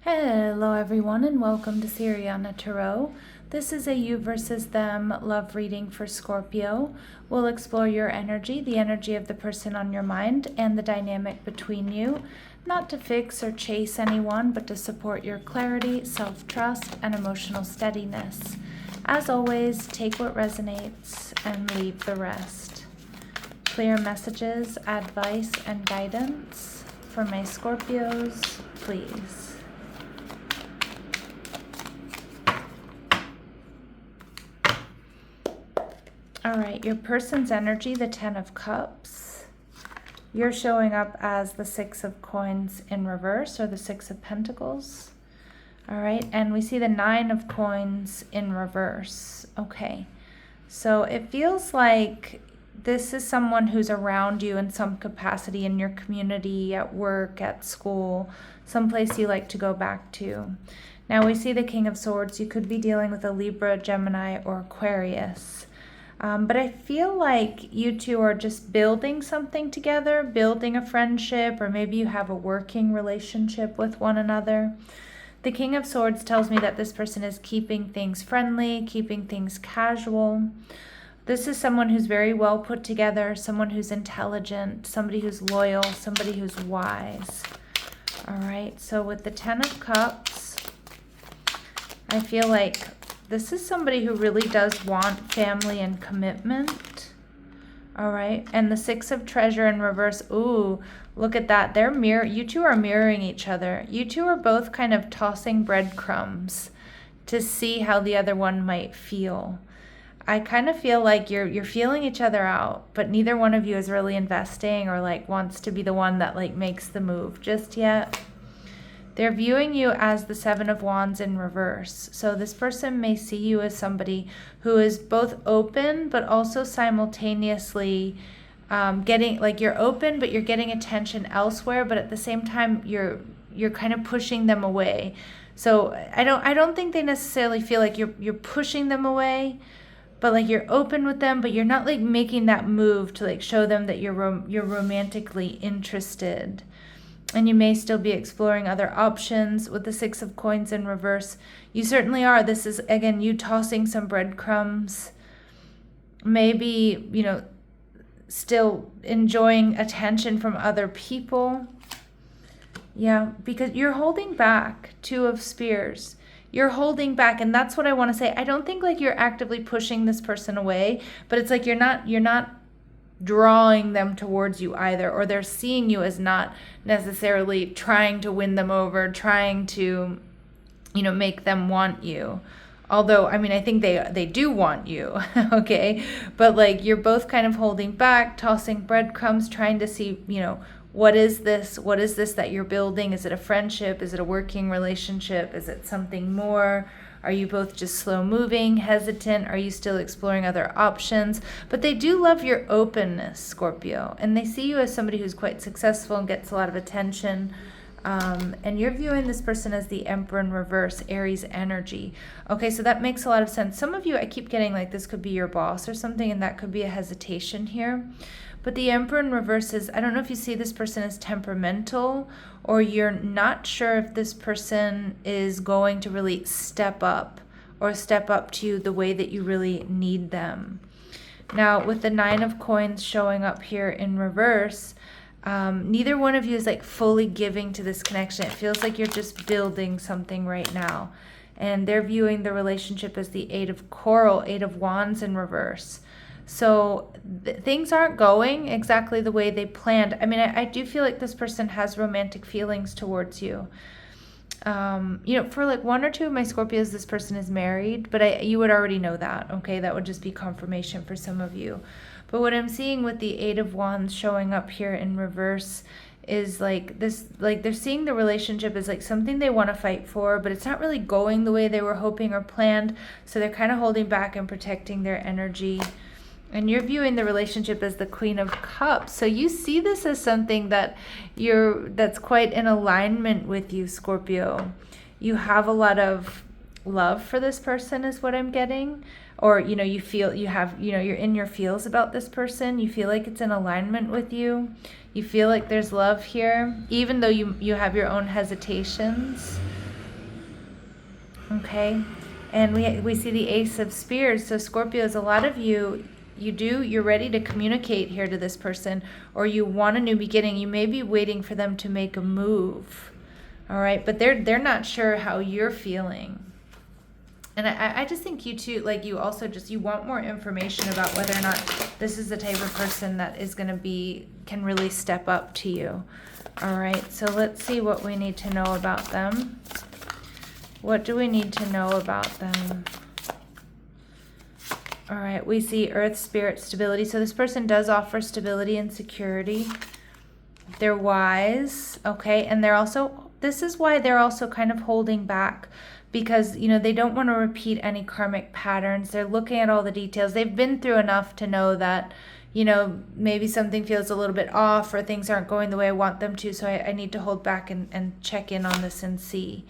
Hello everyone and welcome to Siriana Tarot. This is a You versus Them love reading for Scorpio. We'll explore your energy, the energy of the person on your mind, and the dynamic between you, not to fix or chase anyone, but to support your clarity, self-trust, and emotional steadiness. As always, take what resonates and leave the rest. Clear messages, advice, and guidance for my Scorpios, please. All right, your person's energy, the 10 of Cups. You're showing up as the 6 of Coins in reverse, or the 6 of Pentacles. All right, and we see the 9 of Coins in reverse. Okay, so it feels like this is someone who's around you in some capacity in your community, at work, at school, someplace you like to go back to. Now we see the King of Swords. You could be dealing with a Libra, Gemini, or Aquarius. But I feel like you two are just building something together, building a friendship, or maybe you have a working relationship with one another. The King of Swords tells me that this person is keeping things friendly, keeping things casual. This is someone who's very well put together, someone who's intelligent, somebody who's loyal, somebody who's wise. All right, so with the 10 of Cups, I feel like this is somebody who really does want family and commitment. All right. And the 6 of Treasure in reverse. Ooh, look at that. You two are mirroring each other. You two are both kind of tossing breadcrumbs to see how the other one might feel. I kind of feel like you're feeling each other out, but neither one of you is really investing or like wants to be the one that like makes the move just yet. They're viewing you as the 7 of Wands in reverse. So this person may see you as somebody who is both open, but also simultaneously getting, like you're open, but you're getting attention elsewhere. But at the same time, you're kind of pushing them away. So I don't think they necessarily feel like you're pushing them away, but like you're open with them, but you're not like making that move to like show them that you're romantically interested. And you may still be exploring other options with the 6 of Coins in reverse. You certainly are. This is, again, you tossing some breadcrumbs. Maybe, still enjoying attention from other people. Yeah, because you're holding back. 2 of Spears. You're holding back, and that's what I want to say. I don't think like you're actively pushing this person away, but it's like you're not drawing them towards you either, or they're seeing you as not necessarily trying to win them over, trying to, make them want you. Although, I mean, I think they do want you, okay? But like you're both kind of holding back, tossing breadcrumbs, trying to see, what is this? What is this that you're building? Is it a friendship? Is it a working relationship? Is it something more? Are you both just slow moving, hesitant? Are you still exploring other options? But they do love your openness, Scorpio. And they see you as somebody who's quite successful and gets a lot of attention. And you're viewing this person as the Emperor in reverse, Aries energy. Okay, so that makes a lot of sense. Some of you, I keep getting like this could be your boss or something, and that could be a hesitation here. But the Emperor in reverse is, I don't know if you see this person as temperamental, or you're not sure if this person is going to really step up or step up to you the way that you really need them. Now, with the 9 of Coins showing up here in reverse, neither one of you is like fully giving to this connection. It feels like you're just building something right now. And they're viewing the relationship as the 8 of Coral, 8 of Wands in reverse. So things aren't going exactly the way they planned. I mean, I do feel like this person has romantic feelings towards you. For like 1 or 2 of my Scorpios, this person is married, but you would already know that, okay? That would just be confirmation for some of you. But what I'm seeing with the 8 of Wands showing up here in reverse is like this, like they're seeing the relationship as like something they want to fight for, but it's not really going the way they were hoping or planned. So they're kind of holding back and protecting their energy. And you're viewing the relationship as the Queen of Cups. So you see this as something that's quite in alignment with you, Scorpio. You have a lot of love for this person is what I'm getting. Or, you feel you have, you're in your feels about this person. You feel like it's in alignment with you. You feel like there's love here, even though you have your own hesitations. Okay. And we see the Ace of Spears. So Scorpios, a lot of you're ready to communicate here to this person, or you want a new beginning. You may be waiting for them to make a move. All right. But they're not sure how you're feeling. And I just think you too, like you also you want more information about whether or not this is the type of person that is going to can really step up to you. All right. So let's see what we need to know about them. What do we need to know about them? All right, we see Earth, Spirit, stability. So this person does offer stability and security. They're wise, okay? And this is why they're also kind of holding back, because, they don't want to repeat any karmic patterns. They're looking at all the details. They've been through enough to know that, maybe something feels a little bit off or things aren't going the way I want them to. So I need to hold back and check in on this and see.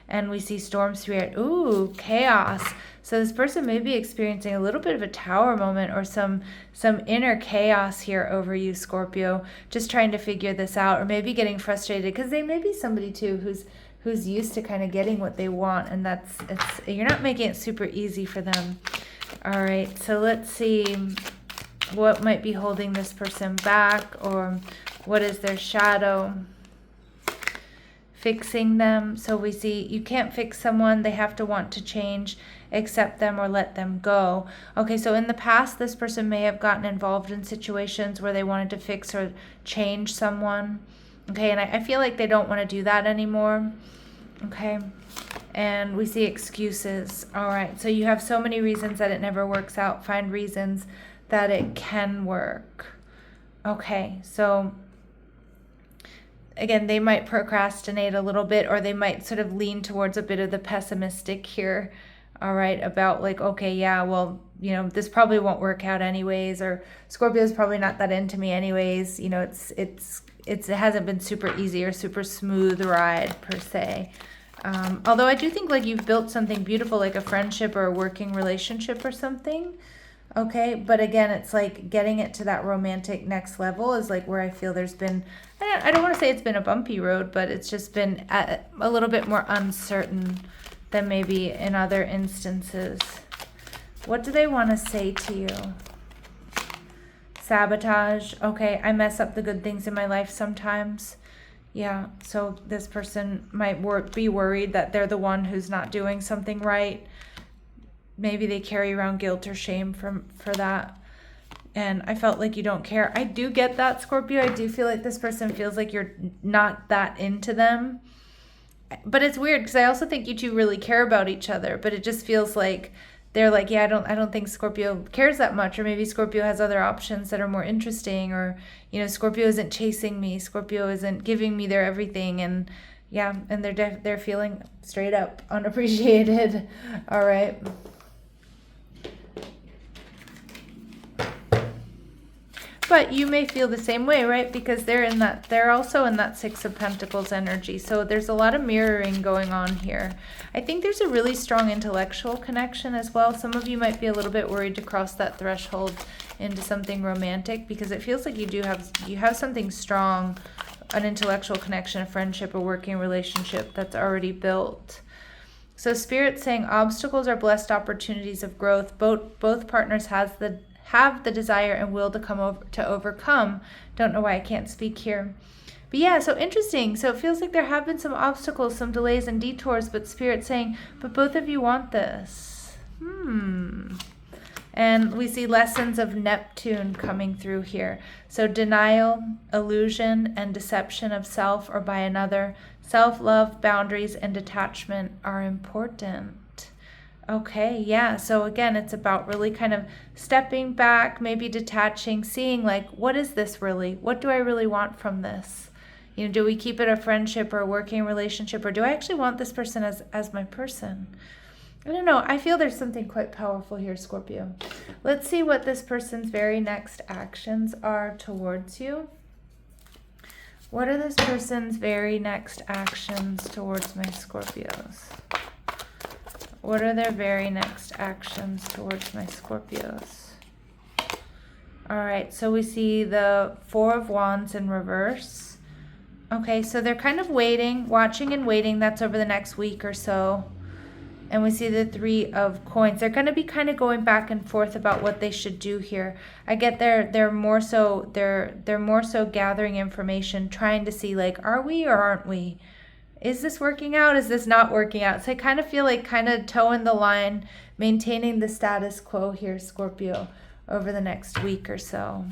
And we see storm spirit. Ooh, chaos. So this person may be experiencing a little bit of a tower moment or some inner chaos here over you, Scorpio, just trying to figure this out, or maybe getting frustrated because they may be somebody too who's used to kind of getting what they want, and you're not making it super easy for them. All right, so let's see what might be holding this person back, or what is their shadow fixing them. So we see you can't fix someone. They have to want to change, accept them, or let them go. Okay, so in the past, this person may have gotten involved in situations where they wanted to fix or change someone. Okay, and I feel like they don't want to do that anymore. Okay, and we see excuses. All right, so you have so many reasons that it never works out. Find reasons that it can work. Okay, so again, they might procrastinate a little bit, or they might sort of lean towards a bit of the pessimistic here. All right, about like, okay, yeah, well, this probably won't work out anyways, or Scorpio's probably not that into me anyways. It hasn't been super easy or super smooth ride per se. Although I do think like you've built something beautiful, like a friendship or a working relationship or something. Okay, but again, it's like getting it to that romantic next level is like where I feel there's been, I don't want to say it's been a bumpy road, but it's just been a little bit more uncertain than maybe in other instances. What do they want to say to you? Sabotage. Okay, I mess up the good things in my life sometimes. Yeah, so this person might be worried that they're the one who's not doing something right. Maybe they carry around guilt or shame for that. And I felt like you don't care. I do get that, Scorpio. I do feel like this person feels like you're not that into them. But it's weird because I also think you two really care about each other. But it just feels like they're like, yeah, I don't think Scorpio cares that much. Or maybe Scorpio has other options that are more interesting. Or, Scorpio isn't chasing me. Scorpio isn't giving me their everything. And yeah, and they're feeling straight up unappreciated. All right. But you may feel the same way, right? Because they're also in that Six of Pentacles energy. So there's a lot of mirroring going on here. I think there's a really strong intellectual connection as well. Some of you might be a little bit worried to cross that threshold into something romantic, because it feels like you have something strong, an intellectual connection, a friendship, a working relationship that's already built. So Spirit's saying obstacles are blessed opportunities of growth. Both partners have the desire and will to overcome. Don't know why I can't speak here. But yeah, so interesting. So it feels like there have been some obstacles, some delays and detours, but Spirit's saying, but both of you want this. And we see lessons of Neptune coming through here. So denial, illusion, and deception of self or by another. Self-love, boundaries, and detachment are important. Okay, yeah. So again, it's about really kind of stepping back, maybe detaching, seeing like, what is this really? What do I really want from this? Do we keep it a friendship or a working relationship, or do I actually want this person as my person? I don't know. I feel there's something quite powerful here, Scorpio. Let's see what this person's very next actions are towards you. What are this person's very next actions towards my Scorpios? What are their very next actions towards my Scorpios? All right, so we see the Four of Wands in reverse. Okay, so they're kind of waiting, watching and waiting. That's over the next week or so. And we see the 3 of coins. They're going to be kind of going back and forth about what they should do here. I get they're more so gathering information, trying to see like, are we or aren't we? Is this working out? Is this not working out? So I kind of feel like kind of toeing the line, maintaining the status quo here, Scorpio, over the next week or so.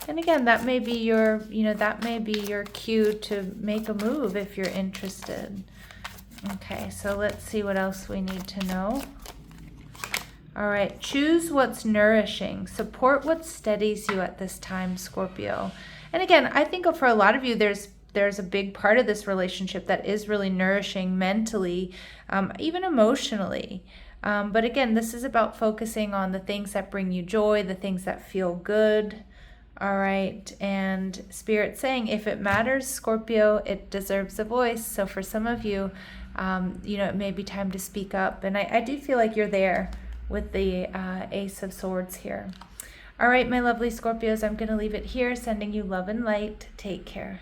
And again, that may be your, that may be your cue to make a move if you're interested. Okay, so let's see what else we need to know. All right, choose what's nourishing. Support what steadies you at this time, Scorpio. And again, I think for a lot of you, there's a big part of this relationship that is really nourishing mentally, even emotionally. But again, this is about focusing on the things that bring you joy, the things that feel good. All right, and Spirit saying, if it matters, Scorpio, it deserves a voice. So for some of you, it may be time to speak up. And I do feel like you're there with the Ace of Swords here. All right, my lovely Scorpios, I'm going to leave it here, sending you love and light. Take care.